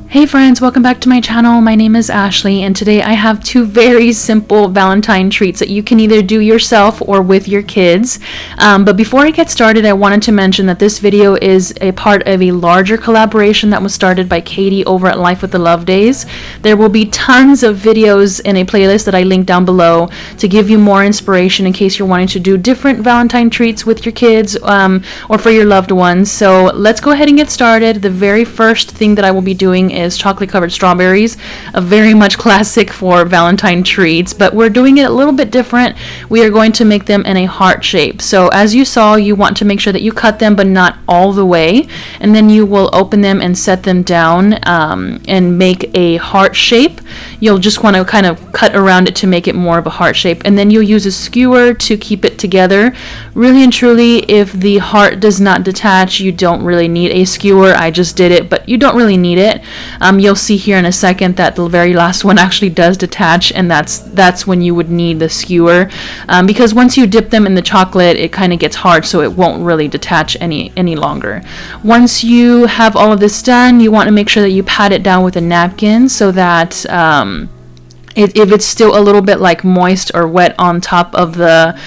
Hey friends, welcome back to my channel. My name is Ashley and today I have two very simple Valentine treats that you can either do yourself or with your kids. But before I get started, I wanted to mention that this video is a part of a larger collaboration that was started by Katie over at Life with the Love Days. There will be tons of videos in a playlist that I link down below to give you more inspiration in case you're wanting to do different Valentine treats with your kids or for your loved ones. So let's go ahead and get started. The very first thing that I will be doing is chocolate covered strawberries, a very much classic for Valentine treats, but we're doing it a little bit different. We are going to make them in a heart shape. So as you saw, you want to make sure that you cut them but not all the way, and then you will open them and set them down and make a heart shape. You'll just want to kind of cut around it to make it more of a heart shape, and then you'll use a skewer to keep it together. Really and truly, if the heart does not detach, you don't really need a skewer. I just did it, but you don't really need it. You'll see here in a second that the very last one actually does detach, and that's when you would need the skewer, because once you dip them in the chocolate, it kind of gets hard, so it won't really detach any longer. Once you have all of this done, you want to make sure that you pat it down with a napkin so that if it's still a little bit like moist or wet on top of the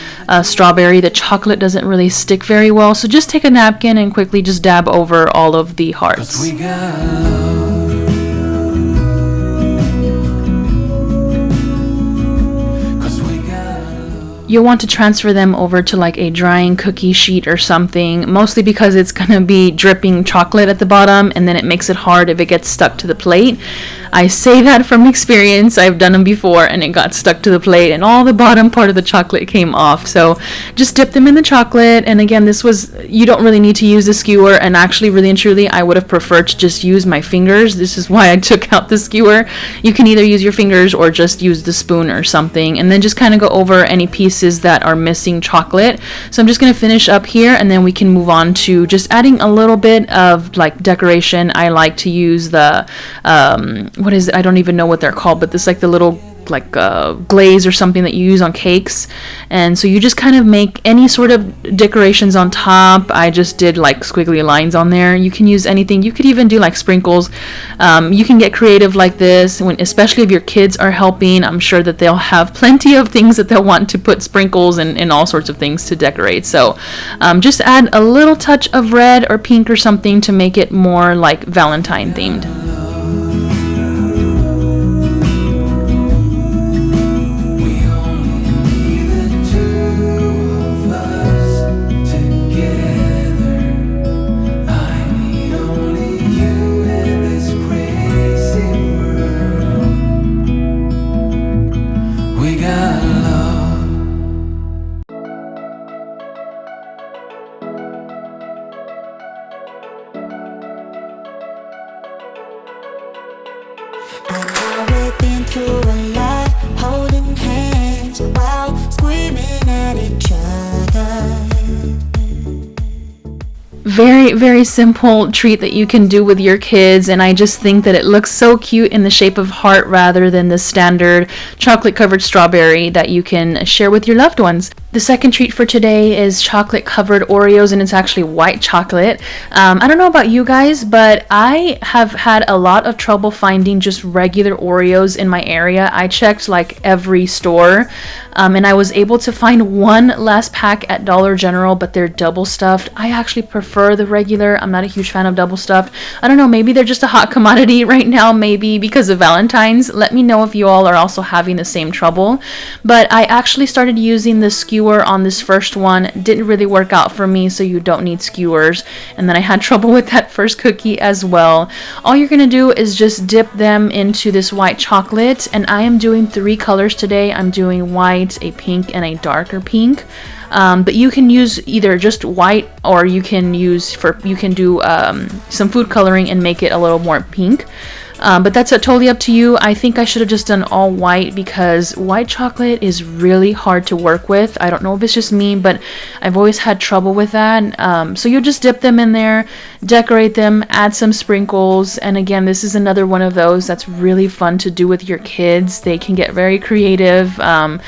strawberry, the chocolate doesn't really stick very well. So just take a napkin and quickly just dab over all of the hearts. You'll want to transfer them over to like a drying cookie sheet or something, mostly because it's going to be dripping chocolate at the bottom, and then it makes it hard if it gets stuck to the plate. I say that from experience. I've done them before and it got stuck to the plate and all the bottom part of the chocolate came off. So just dip them in the chocolate, and again, you don't really need to use the skewer, and actually really and truly I would have preferred to just use my fingers. This is why I took out the skewer. You can either use your fingers or just use the spoon or something, and then just kind of go over any pieces that are missing chocolate. So I'm just going to finish up here, and then we can move on to just adding a little bit of like decoration. I like to use the what is it? I don't even know what they're called, but this like the little like glaze or something that you use on cakes, and so you just kind of make any sort of decorations on top. I just did like squiggly lines on there. You can use anything. You could even do like sprinkles. You can get creative like this, especially if your kids are helping. I'm sure that they'll have plenty of things that they'll want to put sprinkles and all sorts of things to decorate. So just add a little touch of red or pink or something to make it more like Valentine themed. I know we've been through a lot, holding hands while screaming at each other. Very, very simple treat that you can do with your kids, and I just think that it looks so cute in the shape of heart rather than the standard chocolate covered strawberry that you can share with your loved ones. The second treat for today is chocolate covered Oreos, and it's actually white chocolate. I don't know about you guys, but I have had a lot of trouble finding just regular Oreos in my area. I checked like every store, and I was able to find one last pack at Dollar General, but they're double stuffed. I actually prefer the regular. I'm not a huge fan of double stuffed. I don't know, maybe they're just a hot commodity right now, maybe because of Valentine's. Let me know if you all are also having the same trouble. But I actually started using the skewer on this first one. Didn't really work out for me, so you don't need skewers. And then I had trouble with that first cookie as well. All you're gonna do is just dip them into this white chocolate, and I am doing 3 colors today. I'm doing white, a pink, and a darker pink. But you can use either just white, or you can do some food coloring and make it a little more pink. But that's totally up to you. I think I should have just done all white because white chocolate is really hard to work with. I don't know if it's just me, but I've always had trouble with that. So you'll just dip them in there, decorate them, add some sprinkles, and again, this is another one of those that's really fun to do with your kids. They can get very creative and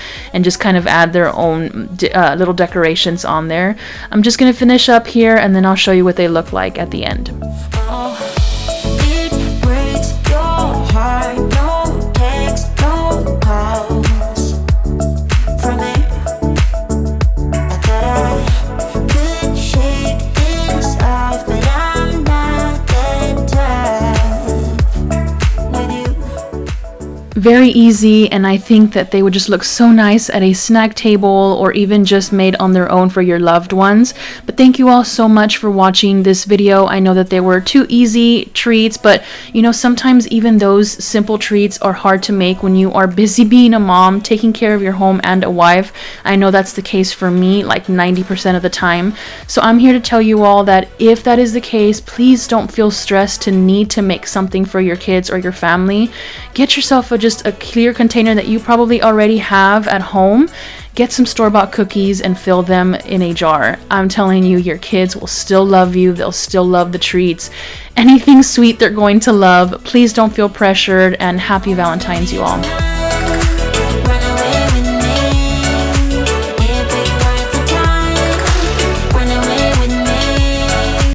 just kind of add their own little decorations on there. I'm just going to finish up here and then I'll show you what they look like at the end. It breaks Very easy, and I think that they would just look so nice at a snack table or even just made on their own for your loved ones. But thank you all so much for watching this video. I know that they were 2 easy treats, but you know, sometimes even those simple treats are hard to make when you are busy being a mom, taking care of your home and a wife. I know that's the case for me like 90% of the time. So I'm here to tell you all that if that is the case, please don't feel stressed to need to make something for your kids or your family. Get yourself just a clear container that you probably already have at home. Get some store-bought cookies and fill them in a jar. I'm telling you, your kids will still love you. They'll still love the treats. Anything sweet they're going to love. Please don't feel pressured, and happy Valentine's, you all.